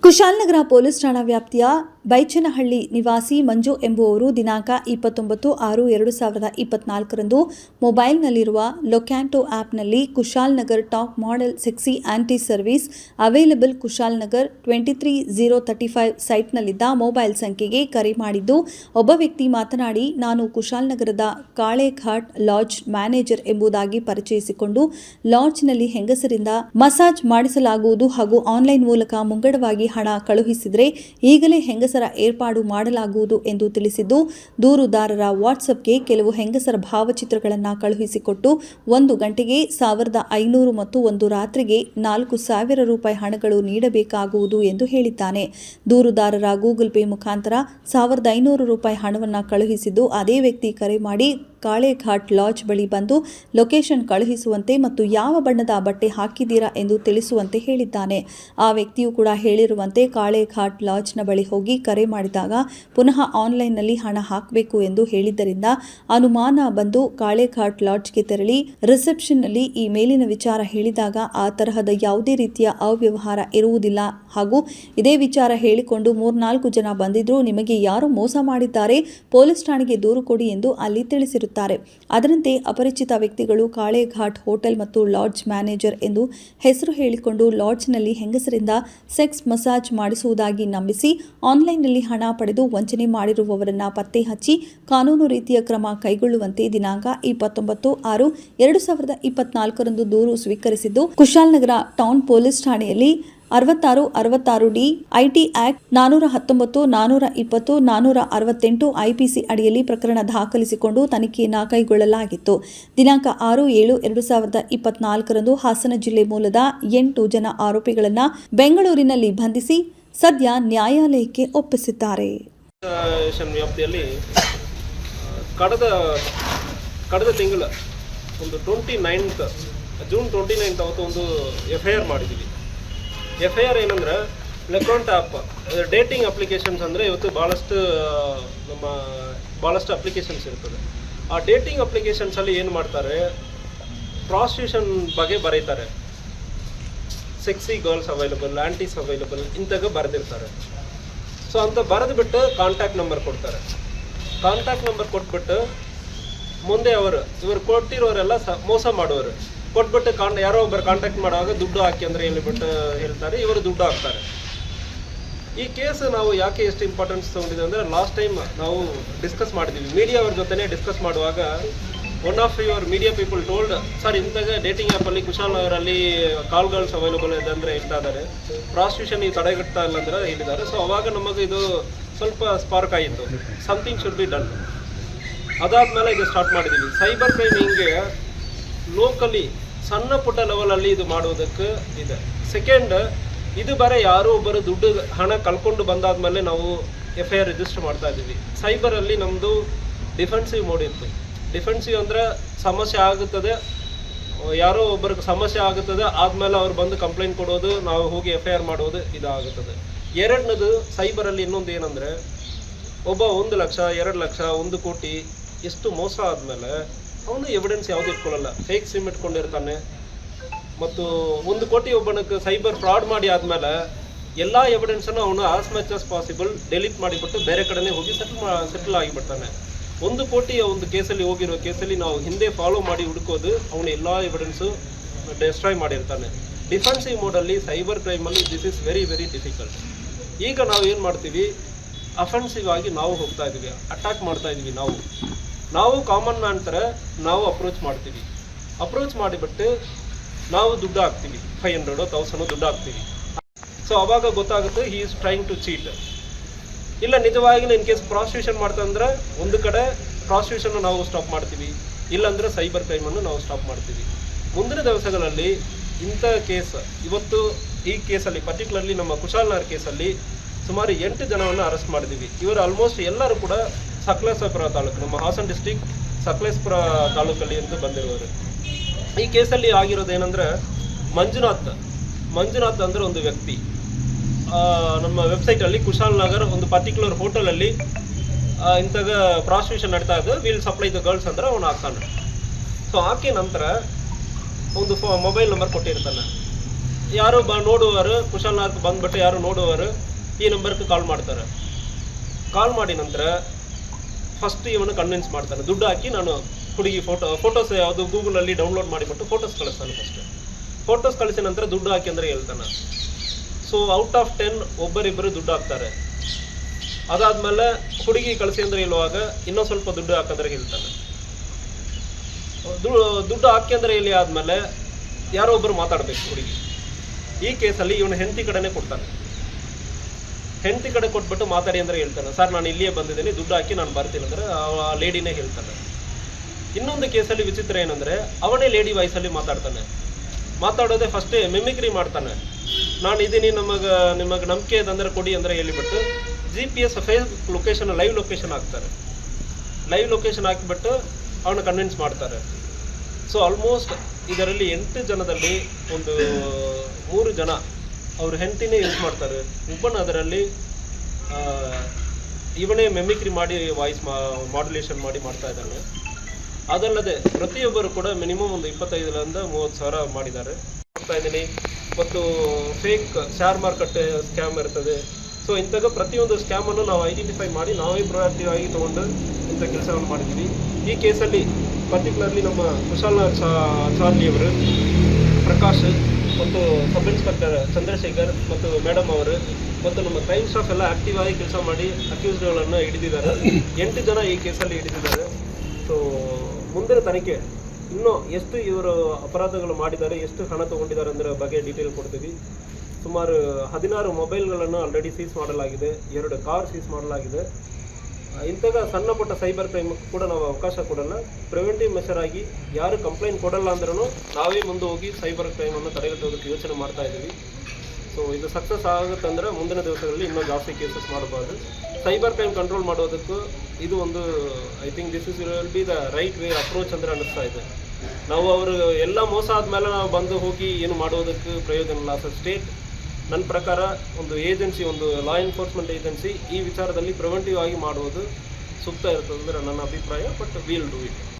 Kushalnagar police ಠಾಣಾ ವ್ಯಾಪ್ತಿಯ ಬೈಚನಹಳ್ಳಿ ನಿವಾಸಿ ಮಂಜು ಎಂಬುವವರು ದಿನಾಂಕ 29/6/2024ರಂದು ಮೊಬೈಲ್ನಲ್ಲಿರುವ ಲೊಕ್ಯಾಂಟೋ ಆ್ಯಪ್ನಲ್ಲಿ Kushalnagar top model sexy aunty service available Kushalnagar 23035 ಸೈಟ್ನಲ್ಲಿದ್ದ ಮೊಬೈಲ್ ಸಂಖ್ಯೆಗೆ ಕರೆ ಮಾಡಿದ್ದು, ಒಬ್ಬ ವ್ಯಕ್ತಿ ಮಾತನಾಡಿ, ನಾನು ಕುಶಾಲನಗರದ ಕಾಳೆಘಾಟ್ ಲಾಡ್ಜ್ ಮ್ಯಾನೇಜರ್ ಎಂಬುದಾಗಿ ಪರಿಚಯಿಸಿಕೊಂಡು ಲಾಡ್ಜ್ನಲ್ಲಿ ಹೆಂಗಸರಿಂದ ಮಸಾಜ್ ಮಾಡಿಸಲಾಗುವುದು ಹಾಗೂ ಆನ್ಲೈನ್ ಮೂಲಕ ಮುಂಗಡವಾಗಿ ಹಣ ಕಳುಹಿಸಿದರೆ ಈಗಲೇ ಹೆಂಗಸರ ಏರ್ಪಾಡು ಮಾಡಲಾಗುವುದು ಎಂದು ತಿಳಿಸಿದ್ದು, ದೂರುದಾರರ ವಾಟ್ಸಪ್ಗೆ ಕೆಲವು ಹೆಂಗಸರ ಭಾವಚಿತ್ರಗಳನ್ನು ಕಳುಹಿಸಿಕೊಟ್ಟು 1 ಗಂಟೆಗೆ 1500 ಮತ್ತು ಒಂದು ರಾತ್ರಿಗೆ 4000 ರೂಪಾಯಿ ಹಣಗಳು ನೀಡಬೇಕಾಗುವುದು ಎಂದು ಹೇಳಿದ್ದಾನೆ. ದೂರುದಾರರ ಗೂಗಲ್ ಪೇ ಮುಖಾಂತರ 1500 ರೂಪಾಯಿ ಹಣವನ್ನು ಕಳುಹಿಸಿದ್ದು, ಅದೇ ವ್ಯಕ್ತಿ ಕರೆ ಮಾಡಿ ಕಾಳೆಘಾಟ್ ಲಾಡ್ಜ್ ಬಳಿ ಬಂದು ಲೊಕೇಶನ್ ಕಳುಹಿಸುವಂತೆ ಮತ್ತು ಯಾವ ಬಣ್ಣದ ಬಟ್ಟೆ ಹಾಕಿದ್ದೀರಾ ಎಂದು ತಿಳಿಸುವಂತೆ ಹೇಳಿದ್ದಾನೆ. ಆ ವ್ಯಕ್ತಿಯು ಕೂಡ ಹೇಳಿರುವಂತೆ ಕಾಳೆಘಾಟ್ ಲಾಡ್ಜ್ನ ಬಳಿ ಹೋಗಿ ಕರೆ ಮಾಡಿದಾಗ ಪುನಃ ಆನ್ಲೈನ್ನಲ್ಲಿ ಹಣ ಹಾಕಬೇಕು ಎಂದು ಹೇಳಿದ್ದರಿಂದ ಅನುಮಾನ ಬಂದು ಕಾಳೆಘಾಟ್ ಲಾಡ್ಜ್ಗೆ ತೆರಳಿ ರಿಸೆಪ್ಷನ್ನಲ್ಲಿ ಈ ಮೇಲಿನ ವಿಚಾರ ಹೇಳಿದಾಗ ಆ ತರಹದ ಯಾವುದೇ ರೀತಿಯ ಅವ್ಯವಹಾರ ಇರುವುದಿಲ್ಲ ಹಾಗೂ ಇದೇ ವಿಚಾರ ಹೇಳಿಕೊಂಡು 3-4 ಜನ ಬಂದಿದ್ರು, ನಿಮಗೆ ಯಾರು ಮೋಸ ಮಾಡಿದ್ದಾರೆ, ಪೊಲೀಸ್ ಠಾಣೆಗೆ ದೂರು ಕೊಡಿ ಎಂದು ಅಲ್ಲಿ ತಿಳಿಸಿರುತ್ತಾರೆ. ಅದರಂತೆ ಅಪರಿಚಿತ ವ್ಯಕ್ತಿಗಳು ಕಾಳೆಘಾಟ್ ಹೋಟೆಲ್ ಮತ್ತು ಲಾಡ್ಜ್ ಮ್ಯಾನೇಜರ್ ಎಂದು ಹೆಸರು ಹೇಳಿಕೊಂಡು ಲಾಡ್ಜ್ನಲ್ಲಿ ಹೆಂಗಸರಿಂದ ಸೆಕ್ಸ್ ಮಸಾಜ್ ಮಾಡಿಸುವುದಾಗಿ ನಂಬಿಸಿ ಆನ್ಲೈನ್ನಲ್ಲಿ ಹಣ ಪಡೆದು ವಂಚನೆ ಮಾಡಿರುವವರನ್ನ ಪತ್ತೆ ಹಚ್ಚಿ ಕಾನೂನು ರೀತಿಯ ಕ್ರಮ ಕೈಗೊಳ್ಳುವಂತೆ ದಿನಾಂಕ 29/6/2024ರಂದು ದೂರು ಸ್ವೀಕರಿಸಿದ್ದು, ಕುಶಾಲನಗರ ಟೌನ್ ಪೊಲೀಸ್ ಠಾಣೆಯಲ್ಲಿ 6666D ಐಟಿ ಆಕ್ಟ್ 419, 420, 468 ಐಪಿಸಿ ಅಡಿಯಲ್ಲಿ ಪ್ರಕರಣ ದಾಖಲಿಸಿಕೊಂಡು ತನಿಖೆಯನ್ನು ಕೈಗೊಳ್ಳಲಾಗಿತ್ತು. ದಿನಾಂಕ 6/7/2024ರಂದು ಹಾಸನ ಜಿಲ್ಲೆ ಮೂಲದ 8 ಜನ ಆರೋಪಿಗಳನ್ನು ಬೆಂಗಳೂರಿನಲ್ಲಿ ಬಂಧಿಸಿ ಸದ್ಯ ನ್ಯಾಯಾಲಯಕ್ಕೆ ಒಪ್ಪಿಸಿದ್ದಾರೆ. ವ್ಯಾಪ್ತಿಯಲ್ಲಿ ಕಳೆದ ತಿಂಗಳ ಒಂದು ಜೂನ್ 29 ಅವತ್ತು ಒಂದು FIR ಮಾಡಿದ್ದೀವಿ. FIR ಏನಂದ್ರೆ ಲೆಕಾಂಟ್ ಆ್ಯಪ್ ಡೇಟಿಂಗ್ ಅಪ್ಲಿಕೇಶನ್ಸ್ ಅಂದರೆ ಇವತ್ತು ಭಾಳಷ್ಟು ಅಪ್ಲಿಕೇಶನ್ಸ್ ಇರ್ತದೆ. ಆ ಡೇಟಿಂಗ್ ಅಪ್ಲಿಕೇಶನ್ಸಲ್ಲಿ ಏನು ಮಾಡ್ತಾರೆ, ಪ್ರಾಸ್ಟಿಟ್ಯೂಷನ್ ಬಗ್ಗೆ ಬರೀತಾರೆ, sexy girls available, aunties available ಇಂತಾಗ ಬರೆದಿರ್ತಾರೆ. ಸೊ ಅಂತ ಬರೆದುಬಿಟ್ಟು ಕಾಂಟ್ಯಾಕ್ಟ್ ನಂಬರ್ ಕೊಡ್ತಾರೆ. ಕಾಂಟ್ಯಾಕ್ಟ್ ನಂಬರ್ ಕೊಟ್ಬಿಟ್ಟು ಮುಂದೆ ಇವರು ಕೊಟ್ಟಿರೋರೆಲ್ಲ ಮೋಸ ಮಾಡೋರು ಕೊಟ್ಬಿಟ್ಟು ಯಾರೋ ಒಬ್ಬರು ಕಾಂಟ್ಯಾಕ್ಟ್ ಮಾಡುವಾಗ ದುಡ್ಡು ಹಾಕಿ ಅಂದರೆ ಹೇಳಿಬಿಟ್ಟು ಹೇಳ್ತಾರೆ, ಇವರು ದುಡ್ಡು ಹಾಕ್ತಾರೆ. ಈ ಕೇಸ್ ನಾವು ಯಾಕೆ ಎಷ್ಟು ಇಂಪಾರ್ಟೆನ್ಸ್ ತೊಗೊಂಡಿದ್ದೀವಿ ಅಂದರೆ, ಲಾಸ್ಟ್ ಟೈಮ್ ನಾವು ಡಿಸ್ಕಸ್ ಮಾಡಿದ್ದೀವಿ ಮೀಡಿಯಾ ಅವ್ರ ಜೊತೆ ಡಿಸ್ಕಸ್ ಮಾಡುವಾಗ one of your media people told, sir ಇಂತಾಗ ಡೇಟಿಂಗ್ ಆ್ಯಪಲ್ಲಿ ಕುಶಾಲನಗರಲ್ಲಿ ಕಾಲ್ ಗರ್ಲ್ಸ್ ಅವೈಲಬಲ್ ಇದೆ ಅಂದರೆ ಹೇಳ್ತಾ ಇದ್ದಾರೆ, ಪ್ರಾಸ್ಟಿಟ್ಯೂಷನ್ ಈ ತಡೆಗಟ್ತಾ ಇಲ್ಲ ಅಂದರೆ ಹೇಳಿದ್ದಾರೆ. ಸೊ ಅವಾಗ ನಮಗೆ ಇದು ಸ್ವಲ್ಪ ಸ್ಪಾರ್ಕ್ ಆಯಿತು, ಸಮಥಿಂಗ್ ಶುಡ್ ಬಿ ಡನ್. ಅದಾದಮೇಲೆ ಇದು ಸ್ಟಾರ್ಟ್ ಮಾಡಿದ್ದೀವಿ. ಸೈಬರ್ ಕ್ರೈಮ್ ಹಿಂಗೆ ಲೋಕಲಿ ಸಣ್ಣ ಪುಟ್ಟ ಲೆವೆಲಲ್ಲಿ ಇದು ಮಾಡೋದಕ್ಕೆ ಇದೆ. ಸೆಕೆಂಡ್, ಇದು ಬರೀ ಯಾರೋ ಒಬ್ಬರು ದುಡ್ಡು ಹಣ ಕಳ್ಕೊಂಡು ಬಂದಾದ್ಮೇಲೆ ನಾವು FIR ರಿಜಿಸ್ಟರ್ ಮಾಡ್ತಾ ಇದ್ದೀವಿ. ಸೈಬರಲ್ಲಿ ನಮ್ಮದು ಡಿಫೆನ್ಸಿವ್ ಮೋಡ್ ಇತ್ತು. ಡಿಫೆನ್ಸಿವ್ ಅಂದರೆ ಸಮಸ್ಯೆ ಆಗುತ್ತದೆ, ಯಾರೋ ಒಬ್ಬರಿಗೆ ಸಮಸ್ಯೆ ಆಗುತ್ತದೆ, ಆದಮೇಲೆ ಅವ್ರು ಬಂದು ಕಂಪ್ಲೇಂಟ್ ಕೊಡೋದು, ನಾವು ಹೋಗಿ FIR ಮಾಡೋದು ಇದಾಗುತ್ತದೆ. ಎರಡನೇದು ಸೈಬರಲ್ಲಿ ಇನ್ನೊಂದು ಏನಂದರೆ, ಒಬ್ಬ 1 ಲಕ್ಷ 2 ಲಕ್ಷ 1 ಕೋಟಿ ಎಷ್ಟು ಮೋಸ ಆದಮೇಲೆ ಅವನು ಎವಿಡೆನ್ಸ್ ಯಾವುದು ಇಟ್ಕೊಳ್ಳಲ್ಲ, ಫೇಕ್ ಸಿಮ್ ಇಟ್ಕೊಂಡಿರ್ತಾನೆ. ಮತ್ತು 1 ಕೋಟಿ ಒಬ್ಬನಿಗೆ ಸೈಬರ್ ಫ್ರಾಡ್ ಮಾಡಿ ಆದಮೇಲೆ ಎಲ್ಲ ಎವಿಡೆನ್ಸನ್ನು ಅವನು as much as possible delete ಮಾಡಿಬಿಟ್ಟು ಬೇರೆ ಕಡೆನೇ ಹೋಗಿ ಸೆಟಲ್ ಆಗಿಬಿಡ್ತಾನೆ. 1 ಕೋಟಿ ಒಂದು ಕೇಸಲ್ಲಿ ಹೋಗಿರೋ ಕೇಸಲ್ಲಿ ನಾವು ಹಿಂದೆ ಫಾಲೋ ಮಾಡಿ ಹುಡುಕೋದು, ಅವನು ಎಲ್ಲ ಎವಿಡೆನ್ಸು ಡೆಸ್ಟ್ರಾಯ್ ಮಾಡಿರ್ತಾನೆ. ಡಿಫೆನ್ಸಿವ್ ಮೋಡಲ್ಲಿ ಸೈಬರ್ ಕ್ರೈಮಲ್ಲಿ this is very very difficult. ಈಗ ನಾವು ಏನು ಮಾಡ್ತೀವಿ, ಅಫೆನ್ಸಿವ್ ಆಗಿ ನಾವು ಹೋಗ್ತಾ ಇದ್ದೀವಿ, ಅಟ್ಯಾಕ್ ಮಾಡ್ತಾ ಇದ್ದೀವಿ. ನಾವು ಕಾಮನ್ ಮ್ಯಾನ್ ಥರ ನಾವು ಅಪ್ರೋಚ್ ಮಾಡ್ತೀವಿ. ಅಪ್ರೋಚ್ ಮಾಡಿಬಿಟ್ಟು ನಾವು ದುಡ್ಡು ಹಾಕ್ತೀವಿ, 500 1000 ದುಡ್ಡು ಹಾಕ್ತೀವಿ. ಸೊ ಅವಾಗ ಗೊತ್ತಾಗುತ್ತೆ he is trying to cheat. ಇಲ್ಲ ನಿಜವಾಗಿ ಇನ್ ಕೇಸ್ ಪ್ರಾಸ್ಟಿಟ್ಯೂಷನ್ ಮಾಡ್ತಂದ್ರೆ ಒಂದು ಕಡೆ ಪ್ರಾಸ್ಟಿಟ್ಯೂಷನ್ ನಾವು ಸ್ಟಾಪ್ ಮಾಡ್ತೀವಿ, ಇಲ್ಲಾಂದರೆ ಸೈಬರ್ ಕ್ರೈಮನ್ನು ನಾವು ಸ್ಟಾಪ್ ಮಾಡ್ತೀವಿ. ಮುಂದಿನ ದಿವಸಗಳಲ್ಲಿ ಇಂಥ ಕೇಸ್, ಇವತ್ತು ಈ ಕೇಸಲ್ಲಿ ಪರ್ಟಿಕ್ಯುಲರ್ಲಿ ನಮ್ಮ ಕುಶಾಲನಗರ ಕೇಸಲ್ಲಿ ಸುಮಾರು 8 ಜನವನ್ನು ಅರೆಸ್ಟ್ ಮಾಡಿದ್ದೀವಿ. ಇವರು ಆಲ್ಮೋಸ್ಟ್ ಎಲ್ಲರೂ ಕೂಡ ಸಕಲೇಶಪುರ ತಾಲೂಕು, ನಮ್ಮ ಹಾಸನ ಡಿಸ್ಟಿಕ್ ಸಕಲೇಶಪುರ ತಾಲೂಕಲ್ಲಿ ಅಂತ ಬಂದಿರುವರು. ಈ ಕೇಸಲ್ಲಿ ಆಗಿರೋದೇನೆಂದರೆ, ಮಂಜುನಾಥ್ ಅಂದರೆ ಒಂದು ವ್ಯಕ್ತಿ ನಮ್ಮ ವೆಬ್ಸೈಟಲ್ಲಿ ಕುಶಾಲನಗರ್ ಒಂದು ಪರ್ಟಿಕ್ಯುಲರ್ ಹೋಟೆಲಲ್ಲಿ ಇಂತಾಗ ಪ್ರಾಸ್ಟಿಟ್ಯೂಷನ್ ನಡ್ತಾ ಇದ್ದು, ವಿಲ್ ಸಪ್ಲೈ ದ ಗರ್ಲ್ಸ್ ಅಂದರೆ ಅವನು ಹಾಕ್ತಾನೆ. ಸೊ ಹಾಕಿ ನಂತರ ಒಂದು ಮೊಬೈಲ್ ನಂಬರ್ ಕೊಟ್ಟಿರ್ತಾನೆ. ಯಾರು ನೋಡುವವರು ಕುಶಾಲನಗರಕ್ಕೆ ಬಂದ್ಬಿಟ್ಟು ಯಾರು ನೋಡುವವರು ಈ ನಂಬರ್ಗೆ ಕಾಲ್ ಮಾಡ್ತಾರೆ. ಕಾಲ್ ಮಾಡಿ ನಂತರ ಫಸ್ಟ್ ಇವನು ಕನ್ವಿನ್ಸ್ ಮಾಡ್ತಾನೆ, ದುಡ್ಡು ಹಾಕಿ ನಾನು ಹುಡುಗಿ ಫೋಟೋಸ್ ಯಾವುದು ಗೂಗಲಲ್ಲಿ ಡೌನ್ಲೋಡ್ ಮಾಡಿಬಿಟ್ಟು ಫೋಟೋಸ್ ಕಳಿಸ್ತಾನೆ. ಫೋಟೋಸ್ ಕಳಿಸಿದ ನಂತರ ದುಡ್ಡು ಹಾಕಿ ಅಂದರೆ ಹೇಳ್ತಾನೆ. ಸೊ ಔಟ್ ಆಫ್ 10 ಒಬ್ಬರಿಬ್ಬರು ದುಡ್ಡು ಹಾಕ್ತಾರೆ. ಅದಾದಮೇಲೆ ಹುಡುಗಿ ಕಳಿಸಿ ಅಂದರೆ ಹೇಳುವಾಗ ಇನ್ನೂ ಸ್ವಲ್ಪ ದುಡ್ಡು ಹಾಕಿದ್ರೆ ಹೇಳ್ತಾನೆ. ದುಡ್ಡು ಹಾಕಿ ಅಂದರೆ ಇಲ್ಲಿ ಆದಮೇಲೆ ಯಾರೋ ಒಬ್ಬರು ಮಾತಾಡಬೇಕು ಹುಡುಗಿ. ಈ ಕೇಸಲ್ಲಿ ಇವನು ಹೆಂಡತಿ ಕಡೆನೇ ಕೊಡ್ತಾನೆ. ಹೆಂಡತಿ ಕಡೆ ಕೊಟ್ಬಿಟ್ಟು ಮಾತಾಡಿ ಅಂದರೆ ಹೇಳ್ತಾನೆ, ಸರ್ ನಾನು ಇಲ್ಲಿಯೇ ಬಂದಿದ್ದೀನಿ, ದುಡ್ಡು ಹಾಕಿ ನಾನು ಬರ್ತೀನಿ ಅಂದರೆ ಆ ಲೇಡಿನೇ ಹೇಳ್ತಾನೆ. ಇನ್ನೊಂದು ಕೇಸಲ್ಲಿ ವಿಚಿತ್ರ ಏನಂದರೆ ಅವನೇ ಲೇಡಿ ವಾಯ್ಸಲ್ಲಿ ಮಾತಾಡೋದೇ ಫಸ್ಟೇ ಮಿಮಿಕ್ರಿ ಮಾಡ್ತಾನೆ. ನಾನು ಇದ್ದೀನಿ, ನಿಮಗೆ ನಂಬಿಕೆ ಇದಂದರೆ ಕೊಡಿ ಅಂದರೆ ಹೇಳಿಬಿಟ್ಟು GPS Facebook location live location ಹಾಕ್ತಾರೆ. ಲೈವ್ ಲೊಕೇಶನ್ ಹಾಕಿಬಿಟ್ಟು ಅವನು ಕನ್ವಿನ್ಸ್ ಮಾಡ್ತಾರೆ. ಸೊ ಆಲ್ಮೋಸ್ಟ್ ಇದರಲ್ಲಿ 8 ಜನದಲ್ಲಿ ಒಂದು 3 ಜನ ಅವ್ರ ಹೆಂಡತಿನೇ ಯೂಸ್ ಮಾಡ್ತಾರೆ. ಒಬ್ಬನ ಅದರಲ್ಲಿ ಇವನೇ ಮೆಮಿಕ್ರಿ ಮಾಡಿ ವಾಯ್ಸ್ ಮಾಡ್ಯುಲೇಷನ್ ಮಾಡ್ತಾ ಇದ್ದಾನೆ. ಅದಲ್ಲದೆ ಪ್ರತಿಯೊಬ್ಬರು ಕೂಡ ಮಿನಿಮಮ್ ಒಂದು 25,000ರಿಂದ 30,000 ಮಾಡಿದ್ದಾರೆ. ಮಾಡ್ತಾ ಇದ್ದೀನಿ. ಮತ್ತು ಫೇಕ್ ಶೇರ್ ಮಾರ್ಕೆಟ್ ಸ್ಕ್ಯಾಮ್ ಇರ್ತದೆ. ಸೊ ಇಂಥಾಗ ಪ್ರತಿಯೊಂದು ಸ್ಕ್ಯಾಮನ್ನು ನಾವು ಐಡೆಂಟಿಫೈ ಮಾಡಿ ನಾವೇ ಪ್ರೊಯಾಕ್ಟಿವ್ ಆಗಿ ತೊಗೊಂಡು ಇಂಥ ಕೆಲಸವನ್ನು ಮಾಡಿದ್ದೀವಿ. ಈ ಕೇಸಲ್ಲಿ ಪರ್ಟಿಕ್ಯುಲರ್ಲಿ ನಮ್ಮ ಕುಶಾಲನಗರ ಚಾರ್ಲಿಯವರು, ಪ್ರಕಾಶ್ ಮತ್ತು ಸಬ್ ಇನ್ಸ್ಪೆಕ್ಟರ್ ಚಂದ್ರಶೇಖರ್ ಮತ್ತು ಮೇಡಮ್ ಅವರು ಮತ್ತು ನಮ್ಮ ಕ್ರೈಮ್ ಸ್ಟಾಫ್ ಎಲ್ಲ ಆಕ್ಟಿವ್ ಆಗಿ ಕೆಲಸ ಮಾಡಿ ಅಕ್ಯೂಸ್ಡ್ಗಳನ್ನು ಹಿಡಿದಿದ್ದಾರೆ. 8 ಜನ ಈ ಕೇಸಲ್ಲಿ ಹಿಡಿದಿದ್ದಾರೆ. ಸೊ ಮುಂದಿನ ತನಿಖೆ ಇನ್ನೂ ಎಷ್ಟು ಇವರು ಅಪರಾಧಗಳು ಮಾಡಿದ್ದಾರೆ, ಎಷ್ಟು ಹಣ ತೊಗೊಂಡಿದ್ದಾರೆ ಅದರ ಬಗ್ಗೆ ಡೀಟೇಲ್ ಕೊಡ್ತೀವಿ. ಸುಮಾರು 16 ಮೊಬೈಲ್ಗಳನ್ನು ಆಲ್ರೆಡಿ ಸೀಸ್ ಮಾಡಲಾಗಿದೆ, 2 ಕಾರ್ ಸೀಸ್ ಮಾಡಲಾಗಿದೆ. ಇಂಥಾಗ ಸಣ್ಣ ಪುಟ್ಟ ಸೈಬರ್ ಕ್ರೈಮ್ ಕೂಡ ನಾವು ಅವಕಾಶ ಕೊಡಲ್ಲ. ಪ್ರಿವೆಂಟಿವ್ ಮೆಷರ್ ಆಗಿ ಯಾರು ಕಂಪ್ಲೇಂಟ್ ಕೊಡಲ್ಲ ಅಂದ್ರೂ ನಾವೇ ಮುಂದೆ ಹೋಗಿ ಸೈಬರ್ ಕ್ರೈಮನ್ನು ತಡೆಗಟ್ಟೋದಕ್ಕೆ ಯೋಚನೆ ಮಾಡ್ತಾ ಇದ್ದೀವಿ. ಸೊ ಇದು ಸಕ್ಸಸ್ ಆಗುತ್ತಂದ್ರೆ ಮುಂದಿನ ದಿವಸಗಳಲ್ಲಿ ಇನ್ನೂ ಜಾಸ್ತಿ ಕೇಸಸ್ ಮಾಡಬಾರ್ದು. ಸೈಬರ್ ಕ್ರೈಮ್ ಕಂಟ್ರೋಲ್ ಮಾಡೋದಕ್ಕೂ ಇದು ಒಂದು I think this will be the right way approach ಅಂದರೆ ಅನ್ನಿಸ್ತಾ ಇದೆ. ನಾವು ಅವರು ಎಲ್ಲ ಮೋಸ ಆದಮೇಲೆ ನಾವು ಬಂದು ಹೋಗಿ ಏನು ಮಾಡೋದಕ್ಕೆ ಪ್ರಯೋಜನ ಇಲ್ಲ. ಸೊ ಸ್ಟೇಟ್ ನನ್ನ ಪ್ರಕಾರ ಒಂದು ಏಜೆನ್ಸಿ, ಒಂದು ಲಾ ಎನ್ಫೋರ್ಸ್ಮೆಂಟ್ ಏಜೆನ್ಸಿ ಈ ವಿಚಾರದಲ್ಲಿ ಪ್ರಿವೆಂಟಿವ್ ಆಗಿ ಮಾಡುವುದು ಸೂಕ್ತ ಇರ್ತದೆ ಅಂದರೆ ನನ್ನ ಅಭಿಪ್ರಾಯ. But will do it.